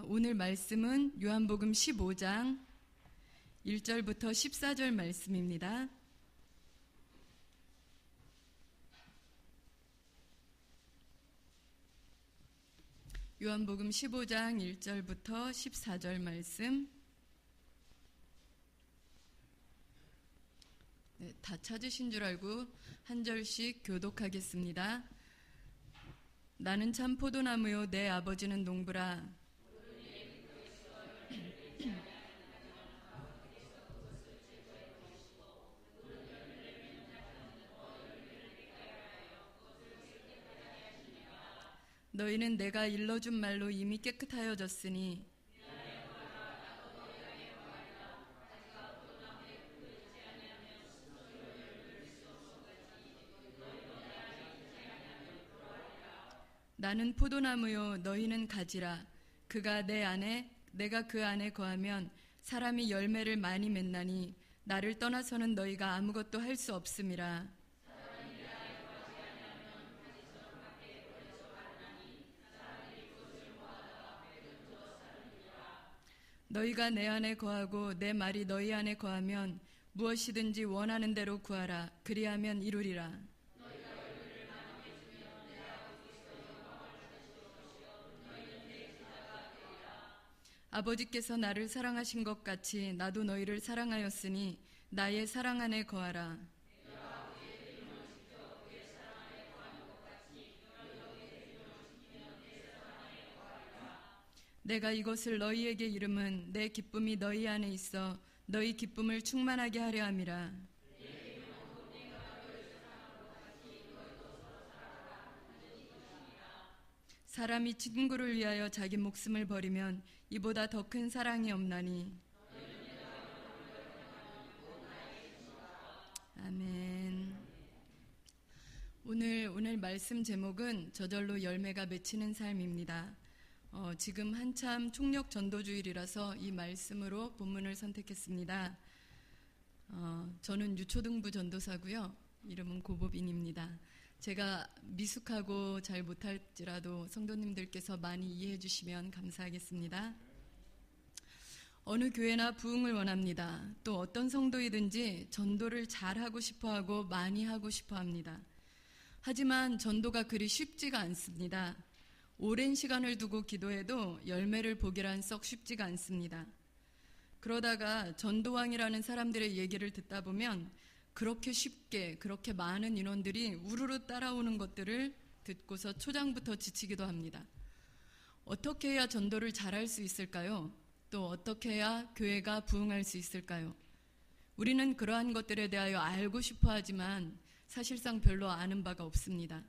오늘 말씀은 요한복음 15장 1절부터 14절 말씀입니다. 요한복음 15장 1절부터 14절 말씀. 다 찾으신 줄 알고 한 절씩 교독하겠습니다. 나는 참 포도나무요 내 아버지는 농부라. 너희는 내가 일러준 말로 이미 깨끗하여졌으니 나는 포도나무요 너희는 가지라. 그가 내 안에 내가 그 안에 거하면 사람이 열매를 많이 맺나니 나를 떠나서는 너희가 아무것도 할 수 없음이라. 너희가 내 안에 거하고 내 말이 너희 안에 거하면 무엇이든지 원하는 대로 구하라. 그리하면 이루리라. 아버지께서 나를 사랑하신 것 같이 나도 너희를 사랑하였으니 나의 사랑 안에 거하라. 내가 이것을 너희에게 이름은 내 기쁨이 너희 안에 있어 너희 기쁨을 충만하게 하려 함이라. 사람이 친구를 위하여 자기 목숨을 버리면 이보다 더 큰 사랑이 없나니. 아멘. 오늘 말씀 제목은 저절로 열매가 맺히는 삶입니다. 지금 한참 총력 전도주일이라서 이 말씀으로 본문을 선택했습니다. 저는 유초등부 전도사고요. 이름은 고보빈입니다. 제가 미숙하고 잘 못할지라도 성도님들께서 많이 이해해 주시면 감사하겠습니다. 어느 교회나 부흥을 원합니다. 또 어떤 성도이든지 전도를 잘하고 싶어하고 많이 하고 싶어합니다. 하지만 전도가 그리 쉽지가 않습니다. 오랜 시간을 두고 기도해도 열매를 보기란 썩 쉽지가 않습니다. 그러다가 전도왕이라는 사람들의 얘기를 듣다 보면 그렇게 쉽게 그렇게 많은 인원들이 우르르 따라오는 것들을 듣고서 초장부터 지치기도 합니다. 어떻게 해야 전도를 잘할 수 있을까요? 또 어떻게 해야 교회가 부흥할 수 있을까요? 우리는 그러한 것들에 대하여 알고 싶어 하지만 사실상 별로 아는 바가 없습니다.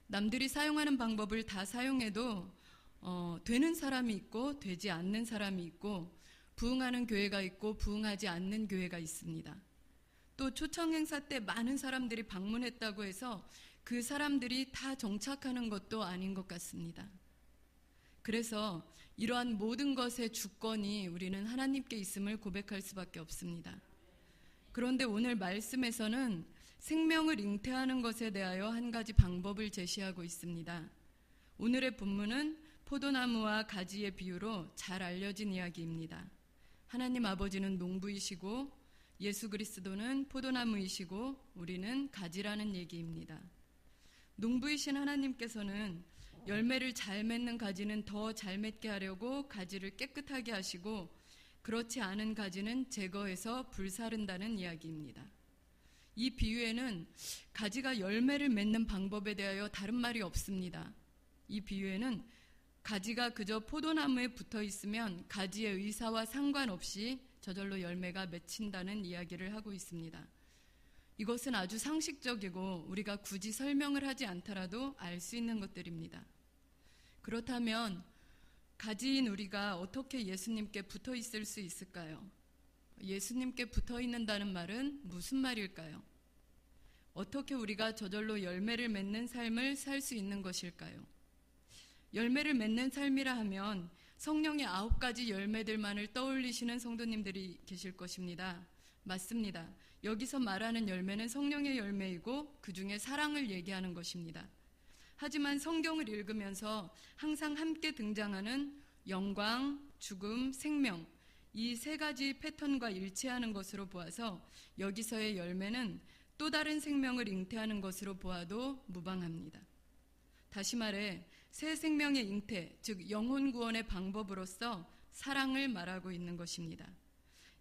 남들이 사용하는 방법을 다 사용해도 되는 사람이 있고 되지 않는 사람이 있고 부흥하는 교회가 있고 부흥하지 않는 교회가 있습니다. 또 초청 행사 때 많은 사람들이 방문했다고 해서 그 사람들이 다 정착하는 것도 아닌 것 같습니다. 그래서 이러한 모든 것의 주권이 우리는 하나님께 있음을 고백할 수밖에 없습니다. 그런데 오늘 말씀에서는 생명을 잉태하는 것에 대하여 한 가지 방법을 제시하고 있습니다. 오늘의 본문은 포도나무와 가지의 비유로 잘 알려진 이야기입니다. 하나님 아버지는 농부이시고 예수 그리스도는 포도나무이시고 우리는 가지라는 얘기입니다. 농부이신 하나님께서는 열매를 잘 맺는 가지는 더 잘 맺게 하려고 가지를 깨끗하게 하시고 그렇지 않은 가지는 제거해서 불사른다는 이야기입니다. 이 비유에는 가지가 열매를 맺는 방법에 대하여 다른 말이 없습니다. 이 비유에는 가지가 그저 포도나무에 붙어 있으면 가지의 의사와 상관없이 저절로 열매가 맺힌다는 이야기를 하고 있습니다. 이것은 아주 상식적이고 우리가 굳이 설명을 하지 않더라도 알 수 있는 것들입니다. 그렇다면 가지인 우리가 어떻게 예수님께 붙어 있을 수 있을까요? 예수님께 붙어 있는다는 말은 무슨 말일까요? 어떻게 우리가 저절로 열매를 맺는 삶을 살 수 있는 것일까요? 열매를 맺는 삶이라 하면 성령의 9가지 열매들만을 떠올리시는 성도님들이 계실 것입니다. 맞습니다. 여기서 말하는 열매는 성령의 열매이고 그 중에 사랑을 얘기하는 것입니다. 하지만 성경을 읽으면서 항상 함께 등장하는 영광, 죽음, 생명, 이 세 가지 패턴과 일치하는 것으로 보아서 여기서의 열매는 또 다른 생명을 잉태하는 것으로 보아도 무방합니다. 다시 말해 새 생명의 잉태, 즉 영혼 구원의 방법으로서 사랑을 말하고 있는 것입니다.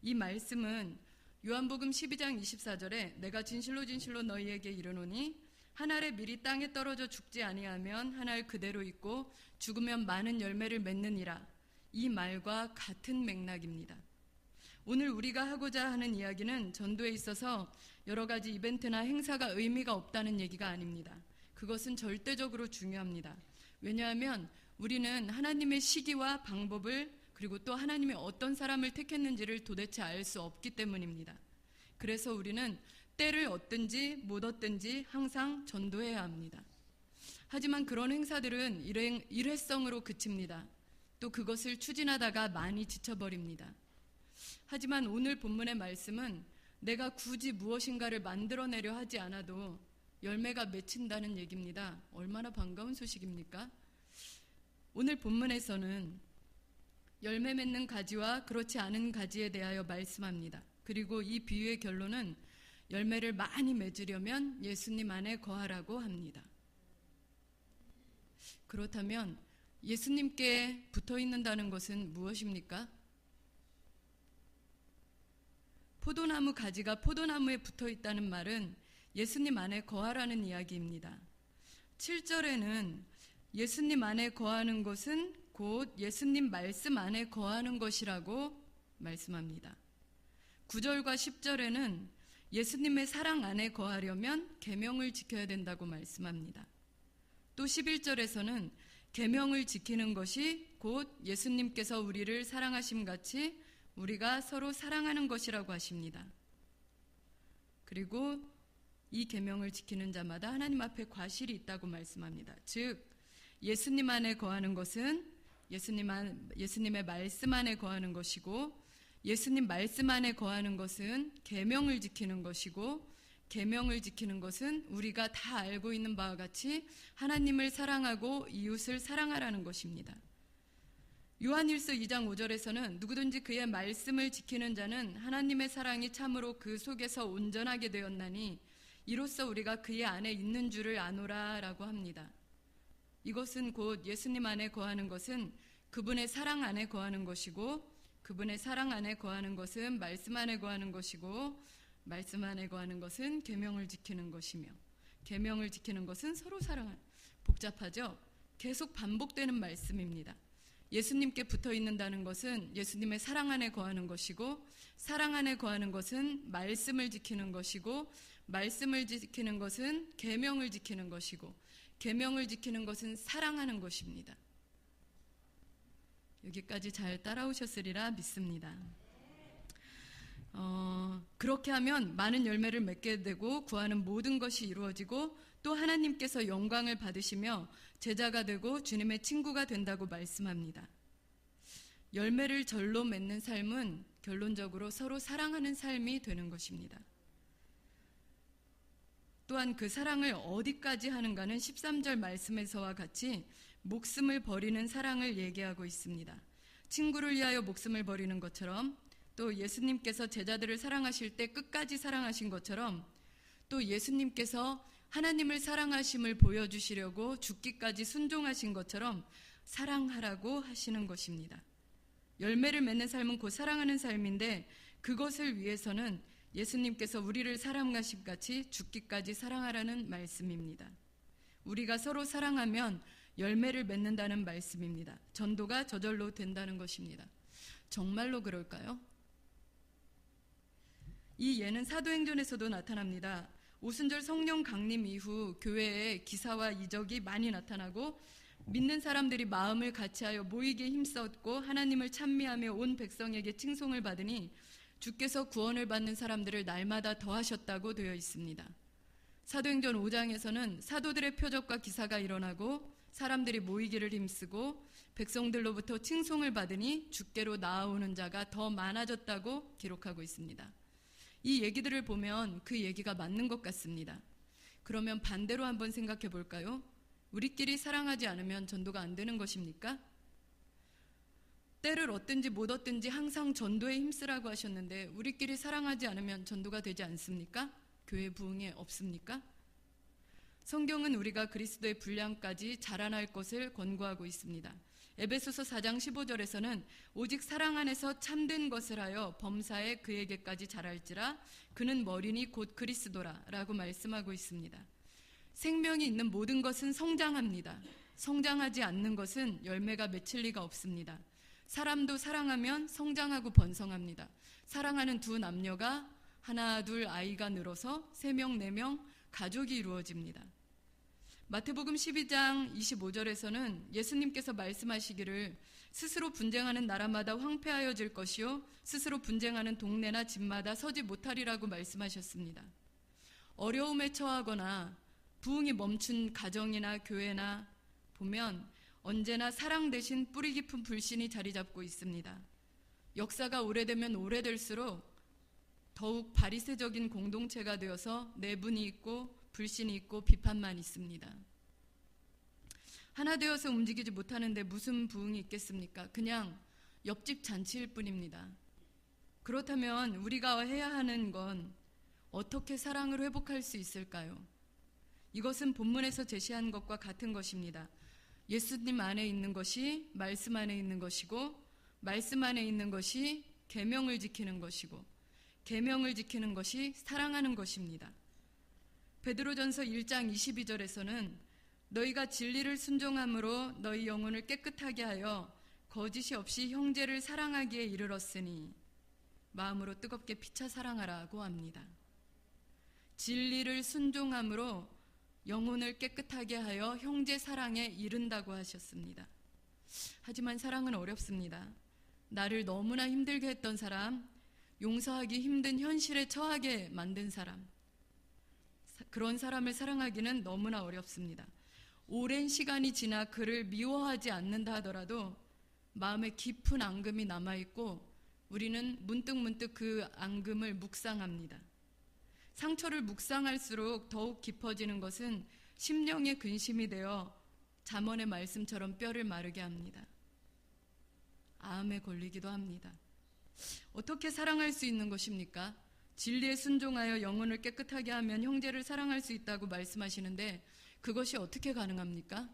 이 말씀은 요한복음 12장 24절에 내가 진실로 진실로 너희에게 이르노니 한 알에 밀이 땅에 떨어져 죽지 아니하면 한 알 그대로 있고 죽으면 많은 열매를 맺느니라, 이 말과 같은 맥락입니다. 오늘 우리가 하고자 하는 이야기는 전도에 있어서 여러 가지 이벤트나 행사가 의미가 없다는 얘기가 아닙니다. 그것은 절대적으로 중요합니다. 왜냐하면 우리는 하나님의 시기와 방법을, 그리고 또 하나님이 어떤 사람을 택했는지를 도대체 알 수 없기 때문입니다. 그래서 우리는 때를 얻든지 못 얻든지 항상 전도해야 합니다. 하지만 그런 행사들은 일회성으로 그칩니다. 또 그것을 추진하다가 많이 지쳐버립니다. 하지만 오늘 본문의 말씀은 내가 굳이 무엇인가를 만들어내려 하지 않아도 열매가 맺힌다는 얘기입니다. 얼마나 반가운 소식입니까? 오늘 본문에서는 열매 맺는 가지와 그렇지 않은 가지에 대하여 말씀합니다. 그리고 이 비유의 결론은 열매를 많이 맺으려면 예수님 안에 거하라고 합니다. 그렇다면 예수님께 붙어 있는다는 것은 무엇입니까? 포도나무 가지가 포도나무에 붙어 있다는 말은 예수님 안에 거하라는 이야기입니다. 7절에는 예수님 안에 거하는 것은 곧 예수님 말씀 안에 거하는 것이라고 말씀합니다. 9절과 10절에는 예수님의 사랑 안에 거하려면 계명을 지켜야 된다고 말씀합니다. 또 11절에서는 계명을 지키는 것이 곧 예수님께서 우리를 사랑하심 같이 우리가 서로 사랑하는 것이라고 하십니다. 그리고 이 계명을 지키는 자마다 하나님 앞에 과실이 있다고 말씀합니다. 즉 예수님 안에 거하는 것은 예수님의 말씀 안에 거하는 것이고, 예수님 말씀 안에 거하는 것은 계명을 지키는 것이고, 계명을 지키는 것은 우리가 다 알고 있는 바와 같이 하나님을 사랑하고 이웃을 사랑하라는 것입니다. 요한일서 2장 5절에서는 누구든지 그의 말씀을 지키는 자는 하나님의 사랑이 참으로 그 속에서 온전하게 되었나니 이로써 우리가 그의 안에 있는 줄을 아노라 라고 합니다. 이것은 곧 예수님 안에 거하는 것은 그분의 사랑 안에 거하는 것이고, 그분의 사랑 안에 거하는 것은 말씀 안에 거하는 것이고, 말씀 안에 거하는 것은 계명을 지키는 것이며, 계명을 지키는 것은 서로 사랑하는, 복잡하죠? 계속 반복되는 말씀입니다. 예수님께 붙어 있는다는 것은 예수님의 사랑 안에 거하는 것이고, 사랑 안에 거하는 것은 말씀을 지키는 것이고, 말씀을 지키는 것은 계명을 지키는 것이고, 계명을 지키는 것은 사랑하는 것입니다. 여기까지 잘 따라오셨으리라 믿습니다. 그렇게 하면 많은 열매를 맺게 되고 구하는 모든 것이 이루어지고 또 하나님께서 영광을 받으시며 제자가 되고 주님의 친구가 된다고 말씀합니다. 열매를 절로 맺는 삶은 결론적으로 서로 사랑하는 삶이 되는 것입니다. 또한 그 사랑을 어디까지 하는가는 13절 말씀에서와 같이 목숨을 버리는 사랑을 얘기하고 있습니다. 친구를 위하여 목숨을 버리는 것처럼, 또 예수님께서 제자들을 사랑하실 때 끝까지 사랑하신 것처럼, 또 예수님께서 하나님을 사랑하심을 보여주시려고 죽기까지 순종하신 것처럼 사랑하라고 하시는 것입니다. 열매를 맺는 삶은 곧 사랑하는 삶인데, 그것을 위해서는 예수님께서 우리를 사랑하심 같이 죽기까지 사랑하라는 말씀입니다. 우리가 서로 사랑하면 열매를 맺는다는 말씀입니다. 전도가 저절로 된다는 것입니다. 정말로 그럴까요? 이 예는 사도행전에서도 나타납니다. 오순절 성령 강림 이후 교회에 기사와 이적이 많이 나타나고 믿는 사람들이 마음을 같이하여 모이게 힘썼고 하나님을 찬미하며 온 백성에게 칭송을 받으니 주께서 구원을 받는 사람들을 날마다 더하셨다고 되어 있습니다. 사도행전 5장에서는 사도들의 표적과 기사가 일어나고 사람들이 모이기를 힘쓰고 백성들로부터 칭송을 받으니 주께로 나아오는 자가 더 많아졌다고 기록하고 있습니다. 이 얘기들을 보면 그 얘기가 맞는 것 같습니다. 그러면 반대로 한번 생각해 볼까요? 우리끼리 사랑하지 않으면 전도가 안 되는 것입니까? 때를 얻든지 못 얻든지 항상 전도에 힘쓰라고 하셨는데 우리끼리 사랑하지 않으면 전도가 되지 않습니까? 교회 부흥에 없습니까? 성경은 우리가 그리스도의 분량까지 자라날 것을 권고하고 있습니다. 에베소서 4장 15절에서는 오직 사랑 안에서 참된 것을 하여 범사에 그에게까지 자랄지라 그는 머리니 곧 그리스도라 라고 말씀하고 있습니다. 생명이 있는 모든 것은 성장합니다. 성장하지 않는 것은 열매가 맺힐 리가 없습니다. 사람도 사랑하면 성장하고 번성합니다. 사랑하는 두 남녀가 하나 둘 아이가 늘어서 3명 4명 가족이 이루어집니다. 마태복음 12장 25절에서는 예수님께서 말씀하시기를 스스로 분쟁하는 나라마다 황폐하여질 것이요 스스로 분쟁하는 동네나 집마다 서지 못하리라고 말씀하셨습니다. 어려움에 처하거나 부흥이 멈춘 가정이나 교회나 보면 언제나 사랑 대신 뿌리 깊은 불신이 자리 잡고 있습니다. 역사가 오래되면 오래될수록 더욱 바리새적인 공동체가 되어서 내분이 있고 불신이 있고 비판만 있습니다. 하나 되어서 움직이지 못하는데 무슨 부흥이 있겠습니까? 그냥 옆집 잔치일 뿐입니다. 그렇다면 우리가 해야 하는 건 어떻게 사랑을 회복할 수 있을까요? 이것은 본문에서 제시한 것과 같은 것입니다. 예수님 안에 있는 것이 말씀 안에 있는 것이고 말씀 안에 있는 것이 계명을 지키는 것이고 계명을 지키는 것이 사랑하는 것입니다. 베드로전서 1장 22절에서는 너희가 진리를 순종함으로 너희 영혼을 깨끗하게 하여 거짓이 없이 형제를 사랑하기에 이르렀으니 마음으로 뜨겁게 피차 사랑하라고 합니다. 진리를 순종함으로 영혼을 깨끗하게 하여 형제 사랑에 이른다고 하셨습니다. 하지만 사랑은 어렵습니다. 나를 너무나 힘들게 했던 사람, 용서하기 힘든 현실에 처하게 만든 사람, 그런 사람을 사랑하기는 너무나 어렵습니다. 오랜 시간이 지나 그를 미워하지 않는다 하더라도 마음에 깊은 앙금이 남아있고 우리는 문득문득 그 앙금을 묵상합니다. 상처를 묵상할수록 더욱 깊어지는 것은 심령의 근심이 되어 잠언의 말씀처럼 뼈를 마르게 합니다. 암에 걸리기도 합니다. 어떻게 사랑할 수 있는 것입니까? 진리에 순종하여 영혼을 깨끗하게 하면 형제를 사랑할 수 있다고 말씀하시는데 그것이 어떻게 가능합니까?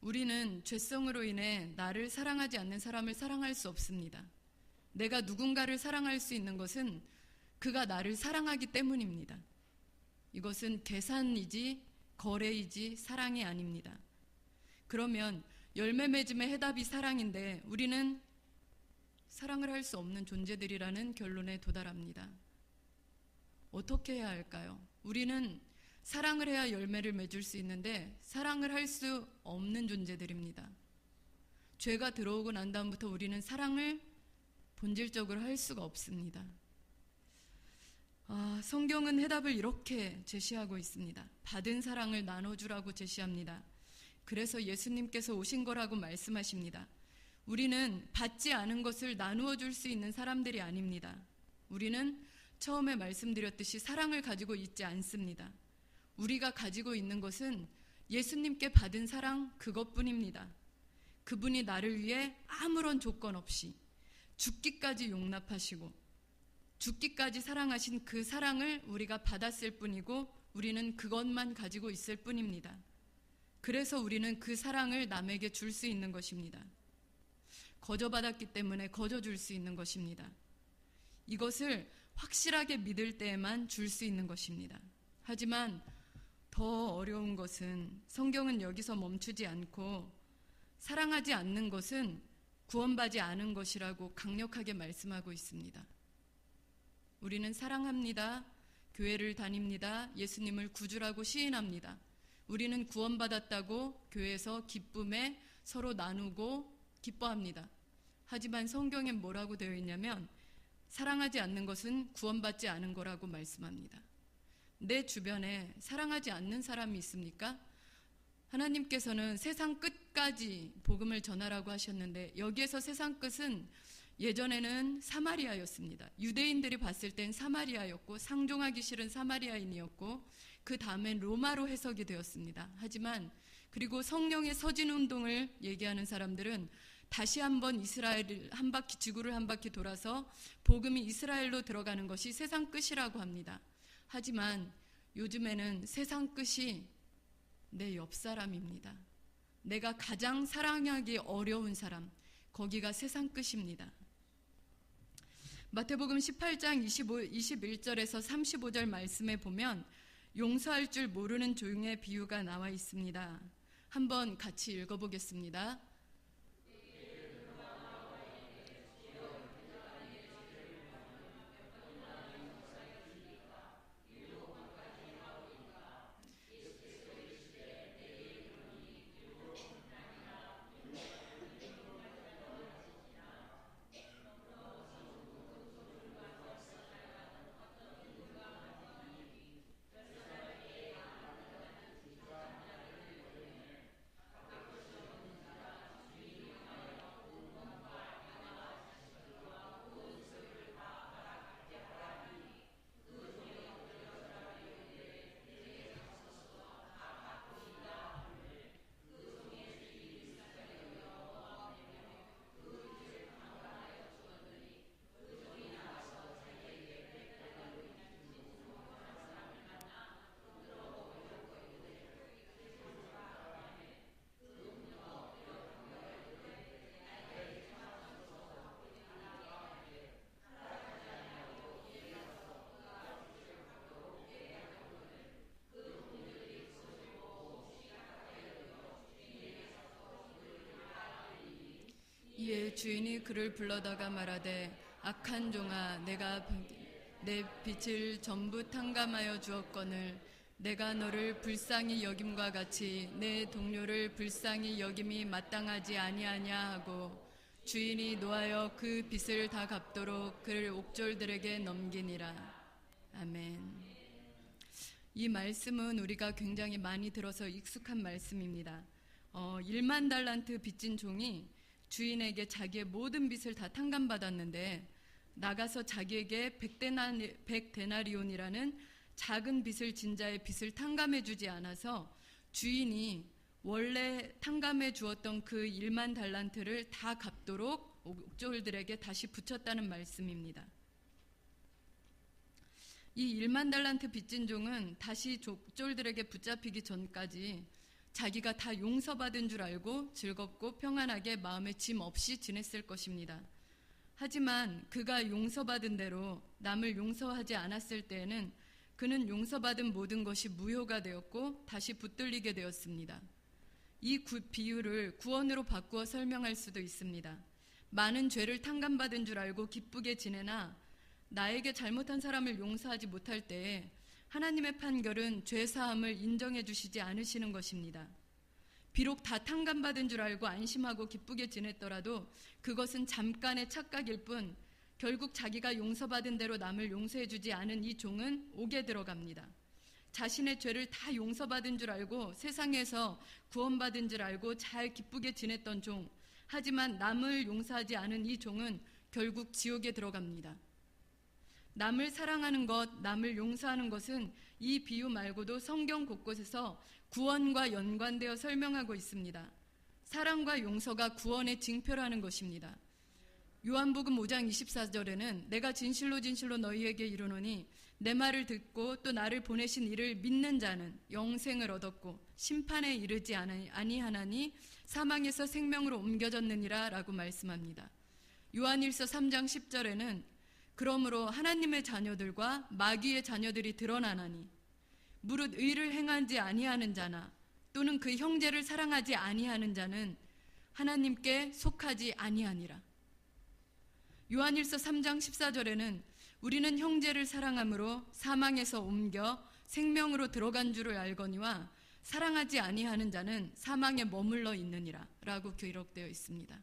우리는 죄성으로 인해 나를 사랑하지 않는 사람을 사랑할 수 없습니다. 내가 누군가를 사랑할 수 있는 것은 그가 나를 사랑하기 때문입니다. 이것은 계산이지 거래이지 사랑이 아닙니다. 그러면 열매 맺음의 해답이 사랑인데 우리는 사랑을 할 수 없는 존재들이라는 결론에 도달합니다. 어떻게 해야 할까요? 우리는 사랑을 해야 열매를 맺을 수 있는데 사랑을 할 수 없는 존재들입니다. 죄가 들어오고 난 다음부터 우리는 사랑을 본질적으로 할 수가 없습니다. 성경은 해답을 이렇게 제시하고 있습니다. 받은 사랑을 나눠주라고 제시합니다. 그래서 예수님께서 오신 거라고 말씀하십니다. 우리는 받지 않은 것을 나누어 줄 수 있는 사람들이 아닙니다. 우리는 처음에 말씀드렸듯이 사랑을 가지고 있지 않습니다. 우리가 가지고 있는 것은 예수님께 받은 사랑 그것뿐입니다. 그분이 나를 위해 아무런 조건 없이 죽기까지 용납하시고 죽기까지 사랑하신 그 사랑을 우리가 받았을 뿐이고 우리는 그것만 가지고 있을 뿐입니다. 그래서 우리는 그 사랑을 남에게 줄 수 있는 것입니다. 거저받았기 때문에 거저줄 수 있는 것입니다. 이것을 확실하게 믿을 때에만 줄 수 있는 것입니다. 하지만 더 어려운 것은 성경은 여기서 멈추지 않고 사랑하지 않는 것은 구원받지 않은 것이라고 강력하게 말씀하고 있습니다. 우리는 사랑합니다. 교회를 다닙니다. 예수님을 구주라고 시인합니다. 우리는 구원받았다고 교회에서 기쁨에 서로 나누고 기뻐합니다. 하지만 성경에 뭐라고 되어 있냐면 사랑하지 않는 것은 구원받지 않은 거라고 말씀합니다. 내 주변에 사랑하지 않는 사람이 있습니까? 하나님께서는 세상 끝까지 복음을 전하라고 하셨는데 여기에서 세상 끝은 예전에는 사마리아였습니다. 유대인들이 봤을 땐 사마리아였고 상종하기 싫은 사마리아인이었고 그 다음엔 로마로 해석이 되었습니다. 하지만 그리고 성령의 서진 운동을 얘기하는 사람들은 다시 한번 이스라엘을 한 바퀴, 지구를 한 바퀴 돌아서 복음이 이스라엘로 들어가는 것이 세상 끝이라고 합니다. 하지만 요즘에는 세상 끝이 내 옆 사람입니다. 내가 가장 사랑하기 어려운 사람, 거기가 세상 끝입니다. 마태복음 18장 21절에서 35절 말씀에 보면 용서할 줄 모르는 종의 비유가 나와 있습니다. 한번 같이 읽어보겠습니다. 이에 주인이 그를 불러다가 말하되 악한 종아, 내가 내 빚을 전부 탕감하여 주었거늘 내가 너를 불쌍히 여김과 같이 내 동료를 불쌍히 여김이 마땅하지 아니하냐 하고 주인이 노하여 그 빚을 다 갚도록 그를 옥졸들에게 넘기니라. 아멘. 이 말씀은 우리가 굉장히 많이 들어서 익숙한 말씀입니다. 1만 달란트 빚진 종이 주인에게 자기의 모든 빚을 다 탕감받았는데 나가서 자기에게 100데나리온이라는 작은 빚을 진 자의 빚을 탕감해 주지 않아서 주인이 원래 탕감해 주었던 그 1만 달란트를 다 갚도록 옥졸들에게 다시 붙였다는 말씀입니다. 이 1만 달란트 빚진 종은 다시 옥졸들에게 붙잡히기 전까지 자기가 다 용서받은 줄 알고 즐겁고 평안하게 마음에 짐 없이 지냈을 것입니다. 하지만 그가 용서받은 대로 남을 용서하지 않았을 때에는 그는 용서받은 모든 것이 무효가 되었고 다시 붙들리게 되었습니다. 이 비유를 구원으로 바꾸어 설명할 수도 있습니다. 많은 죄를 탕감받은 줄 알고 기쁘게 지내나 나에게 잘못한 사람을 용서하지 못할 때에 하나님의 판결은 죄사함을 인정해 주시지 않으시는 것입니다. 비록 다 탕감받은 줄 알고 안심하고 기쁘게 지냈더라도 그것은 잠깐의 착각일 뿐 결국 자기가 용서받은 대로 남을 용서해 주지 않은 이 종은 옥에 들어갑니다. 자신의 죄를 다 용서받은 줄 알고 세상에서 구원받은 줄 알고 잘 기쁘게 지냈던 종, 하지만 남을 용서하지 않은 이 종은 결국 지옥에 들어갑니다. 남을 사랑하는 것, 남을 용서하는 것은 이 비유 말고도 성경 곳곳에서 구원과 연관되어 설명하고 있습니다. 사랑과 용서가 구원의 징표라는 것입니다. 요한복음 5장 24절에는 내가 진실로 진실로 너희에게 이르노니 내 말을 듣고 또 나를 보내신 이를 믿는 자는 영생을 얻었고 심판에 이르지 아니하나니 사망에서 생명으로 옮겨졌느니라 라고 말씀합니다. 요한일서 3장 10절에는 그러므로 하나님의 자녀들과 마귀의 자녀들이 드러나나니 무릇 의를 행하지 아니하는 자나 또는 그 형제를 사랑하지 아니하는 자는 하나님께 속하지 아니하니라. 요한일서 3장 14절에는 우리는 형제를 사랑함으로 사망에서 옮겨 생명으로 들어간 줄을 알거니와 사랑하지 아니하는 자는 사망에 머물러 있느니라 라고 기록되어 있습니다.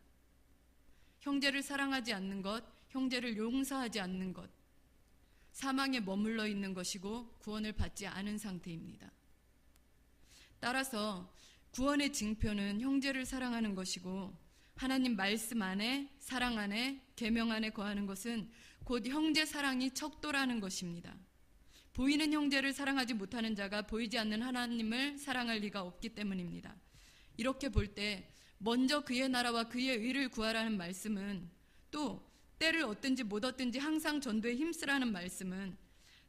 형제를 사랑하지 않는 것, 형제를 용서하지 않는 것, 사망에 머물러 있는 것이고 구원을 받지 않은 상태입니다. 따라서 구원의 징표는 형제를 사랑하는 것이고 하나님 말씀 안에, 사랑 안에, 계명 안에 거하는 것은 곧 형제 사랑이 척도라는 것입니다. 보이는 형제를 사랑하지 못하는 자가 보이지 않는 하나님을 사랑할 리가 없기 때문입니다. 이렇게 볼 때 먼저 그의 나라와 그의 의를 구하라는 말씀은, 또 때를 얻든지 못 얻든지 항상 전도에 힘쓰라는 말씀은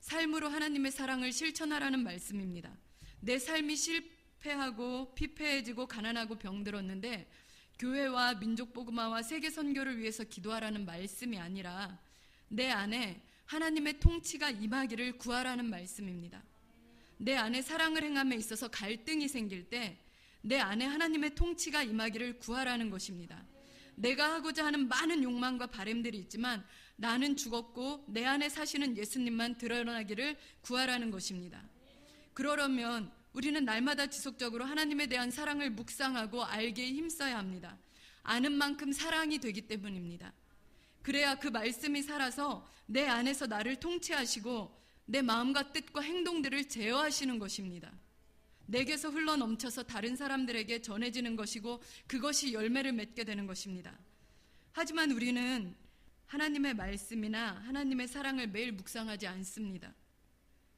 삶으로 하나님의 사랑을 실천하라는 말씀입니다. 내 삶이 실패하고 피폐해지고 가난하고 병들었는데 교회와 민족 복음화와 세계 선교를 위해서 기도하라는 말씀이 아니라 내 안에 하나님의 통치가 임하기를 구하라는 말씀입니다. 내 안에 사랑을 행함에 있어서 갈등이 생길 때 내 안에 하나님의 통치가 임하기를 구하라는 것입니다. 내가 하고자 하는 많은 욕망과 바람들이 있지만 나는 죽었고 내 안에 사시는 예수님만 드러나기를 구하라는 것입니다. 그러려면 우리는 날마다 지속적으로 하나님에 대한 사랑을 묵상하고 알기에 힘써야 합니다. 아는 만큼 사랑이 되기 때문입니다. 그래야 그 말씀이 살아서 내 안에서 나를 통치하시고 내 마음과 뜻과 행동들을 제어하시는 것입니다. 내게서 흘러넘쳐서 다른 사람들에게 전해지는 것이고 그것이 열매를 맺게 되는 것입니다. 하지만 우리는 하나님의 말씀이나 하나님의 사랑을 매일 묵상하지 않습니다.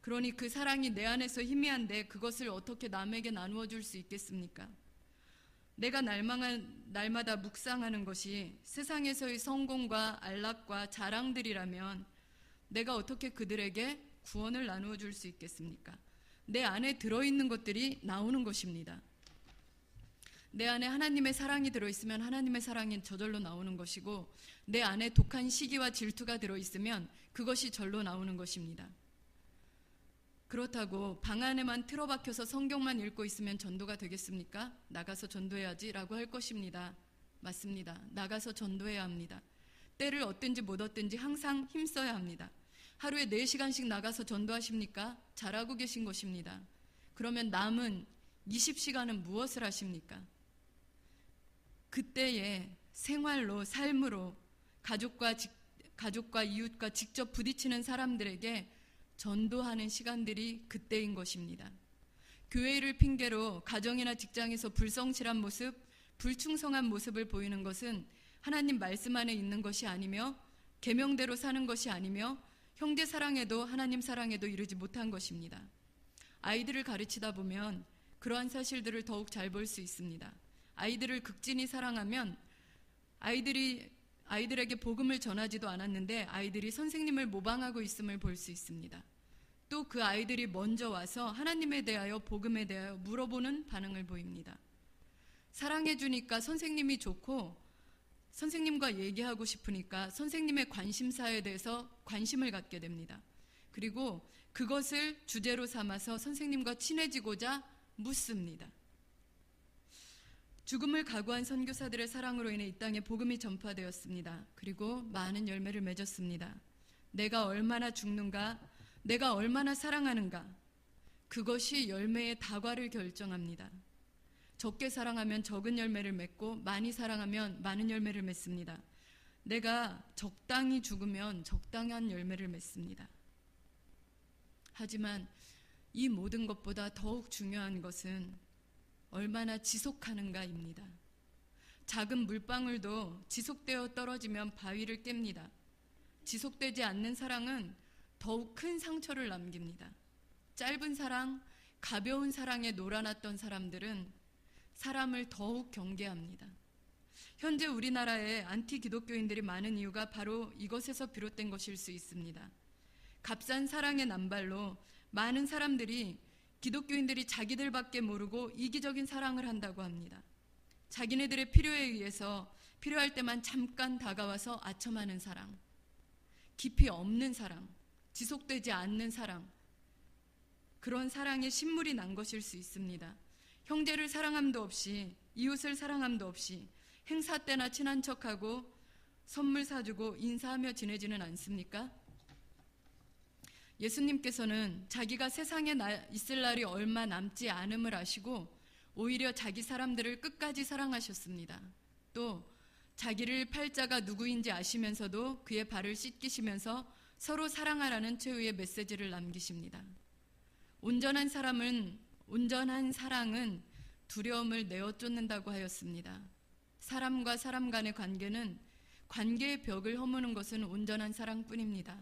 그러니 그 사랑이 내 안에서 희미한데 그것을 어떻게 남에게 나누어 줄 수 있겠습니까? 내가 날마다 묵상하는 것이 세상에서의 성공과 안락과 자랑들이라면 내가 어떻게 그들에게 구원을 나누어 줄 수 있겠습니까? 내 안에 들어있는 것들이 나오는 것입니다. 내 안에 하나님의 사랑이 들어있으면 하나님의 사랑이 저절로 나오는 것이고 내 안에 독한 시기와 질투가 들어있으면 그것이 절로 나오는 것입니다. 그렇다고 방 안에만 틀어박혀서 성경만 읽고 있으면 전도가 되겠습니까? 나가서 전도해야지 라고 할 것입니다. 맞습니다. 나가서 전도해야 합니다. 때를 얻든지 못 얻든지 항상 힘써야 합니다. 하루에 4시간씩 나가서 전도하십니까? 잘하고 계신 것입니다. 그러면 남은 20시간은 무엇을 하십니까? 그때의 생활로, 삶으로 가족과 이웃과 직접 부딪히는 사람들에게 전도하는 시간들이 그때인 것입니다. 교회를 핑계로 가정이나 직장에서 불성실한 모습, 불충성한 모습을 보이는 것은 하나님 말씀 안에 있는 것이 아니며 계명대로 사는 것이 아니며 형제 사랑에도 하나님 사랑에도 이르지 못한 것입니다. 아이들을 가르치다 보면 그러한 사실들을 더욱 잘 볼 수 있습니다. 아이들을 극진히 사랑하면 아이들에게 복음을 전하지도 않았는데 아이들이 선생님을 모방하고 있음을 볼 수 있습니다. 또 그 아이들이 먼저 와서 하나님에 대하여 복음에 대하여 물어보는 반응을 보입니다. 사랑해 주니까 선생님이 좋고 선생님과 얘기하고 싶으니까 선생님의 관심사에 대해서 관심을 갖게 됩니다. 그리고 그것을 주제로 삼아서 선생님과 친해지고자 묻습니다. 죽음을 각오한 선교사들의 사랑으로 인해 이 땅에 복음이 전파되었습니다. 그리고 많은 열매를 맺었습니다. 내가 얼마나 죽는가, 내가 얼마나 사랑하는가, 그것이 열매의 다과를 결정합니다. 적게 사랑하면 적은 열매를 맺고 많이 사랑하면 많은 열매를 맺습니다. 내가 적당히 죽으면 적당한 열매를 맺습니다. 하지만 이 모든 것보다 더욱 중요한 것은 얼마나 지속하는가입니다. 작은 물방울도 지속되어 떨어지면 바위를 깹니다. 지속되지 않는 사랑은 더욱 큰 상처를 남깁니다. 짧은 사랑, 가벼운 사랑에 놀아났던 사람들은 사람을 더욱 경계합니다. 현재 우리나라에 안티 기독교인들이 많은 이유가 바로 이것에서 비롯된 것일 수 있습니다. 값싼 사랑의 남발로 많은 사람들이 기독교인들이 자기들밖에 모르고 이기적인 사랑을 한다고 합니다. 자기네들의 필요에 의해서 필요할 때만 잠깐 다가와서 아첨하는 사랑, 깊이 없는 사랑, 지속되지 않는 사랑, 그런 사랑에 신물이 난 것일 수 있습니다. 형제를 사랑함도 없이, 이웃을 사랑함도 없이 행사 때나 친한 척하고 선물 사주고 인사하며 지내지는 않습니까? 예수님께서는 자기가 세상에 있을 날이 얼마 남지 않음을 아시고 오히려 자기 사람들을 끝까지 사랑하셨습니다. 또 자기를 팔 자가 누구인지 아시면서도 그의 발을 씻기시면서 서로 사랑하라는 최후의 메시지를 남기십니다. 온전한 사랑은 두려움을 내어 쫓는다고 하였습니다. 사람과 사람 간의 관계는 관계의 벽을 허무는 것은 온전한 사랑뿐입니다.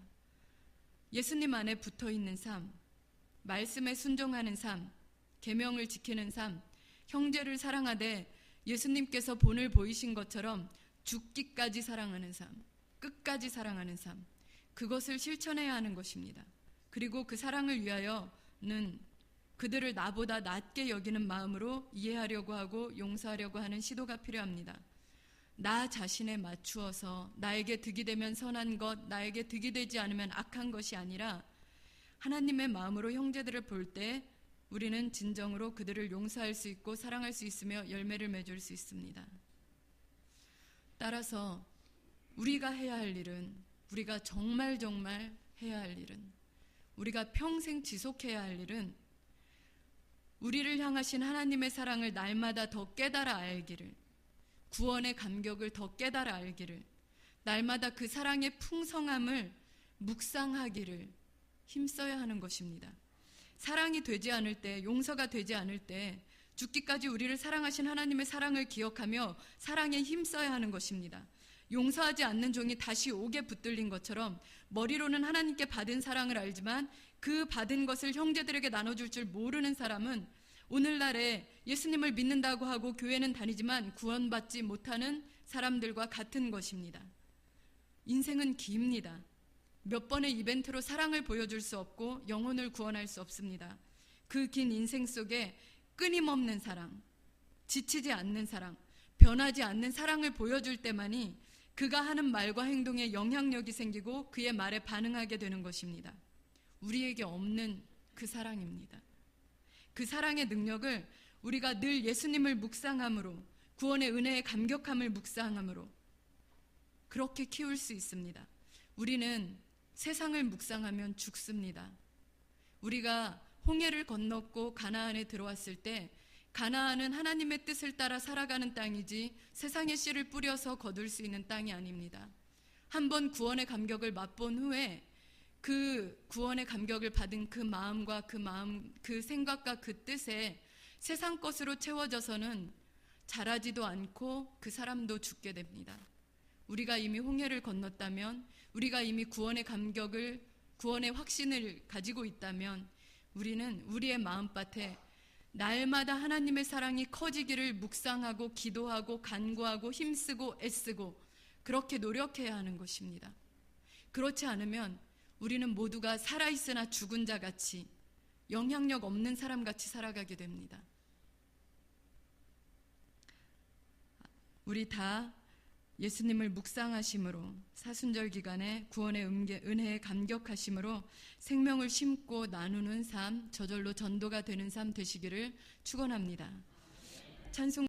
예수님 안에 붙어있는 삶, 말씀에 순종하는 삶, 계명을 지키는 삶, 형제를 사랑하되 예수님께서 본을 보이신 것처럼 죽기까지 사랑하는 삶, 끝까지 사랑하는 삶, 그것을 실천해야 하는 것입니다. 그리고 그 사랑을 위하여는 그들을 나보다 낮게 여기는 마음으로 이해하려고 하고 용서하려고 하는 시도가 필요합니다. 나 자신에 맞추어서 나에게 득이 되면 선한 것, 나에게 득이 되지 않으면 악한 것이 아니라 하나님의 마음으로 형제들을 볼 때 우리는 진정으로 그들을 용서할 수 있고 사랑할 수 있으며 열매를 맺을 수 있습니다. 따라서 우리가 해야 할 일은, 우리가 정말 해야 할 일은, 우리가 평생 지속해야 할 일은 우리를 향하신 하나님의 사랑을 날마다 더 깨달아 알기를, 구원의 감격을 더 깨달아 알기를, 날마다 그 사랑의 풍성함을 묵상하기를 힘써야 하는 것입니다. 사랑이 되지 않을 때, 용서가 되지 않을 때 죽기까지 우리를 사랑하신 하나님의 사랑을 기억하며 사랑에 힘써야 하는 것입니다. 용서하지 않는 종이 다시 옥에 붙들린 것처럼 머리로는 하나님께 받은 사랑을 알지만 그 받은 것을 형제들에게 나눠줄 줄 모르는 사람은 오늘날에 예수님을 믿는다고 하고 교회는 다니지만 구원받지 못하는 사람들과 같은 것입니다. 인생은 깁니다. 몇 번의 이벤트로 사랑을 보여줄 수 없고 영혼을 구원할 수 없습니다. 그 긴 인생 속에 끊임없는 사랑, 지치지 않는 사랑, 변하지 않는 사랑을 보여줄 때만이 그가 하는 말과 행동에 영향력이 생기고 그의 말에 반응하게 되는 것입니다. 우리에게 없는 그 사랑입니다. 그 사랑의 능력을 우리가 늘 예수님을 묵상함으로, 구원의 은혜의 감격함을 묵상함으로 그렇게 키울 수 있습니다. 우리는 세상을 묵상하면 죽습니다. 우리가 홍해를 건넜고 가나안에 들어왔을 때 가나안은 하나님의 뜻을 따라 살아가는 땅이지 세상의 씨를 뿌려서 거둘 수 있는 땅이 아닙니다. 한번 구원의 감격을 맛본 후에 그 구원의 감격을 받은 그 마음과 그 생각과 그 뜻에 세상 것으로 채워져서는 자라지도 않고 그 사람도 죽게 됩니다. 우리가 이미 홍해를 건넜다면, 우리가 이미 구원의 감격을, 구원의 확신을 가지고 있다면 우리는 우리의 마음밭에 날마다 하나님의 사랑이 커지기를 묵상하고 기도하고 간구하고 힘쓰고 애쓰고 그렇게 노력해야 하는 것입니다. 그렇지 않으면 우리는 모두가 살아있으나 죽은 자 같이, 영향력 없는 사람 같이 살아가게 됩니다. 우리 다 예수님을 묵상하심으로, 사순절 기간에 구원의 은혜에 감격하심으로 생명을 심고 나누는 삶, 저절로 전도가 되는 삶 되시기를 축원합니다. 찬송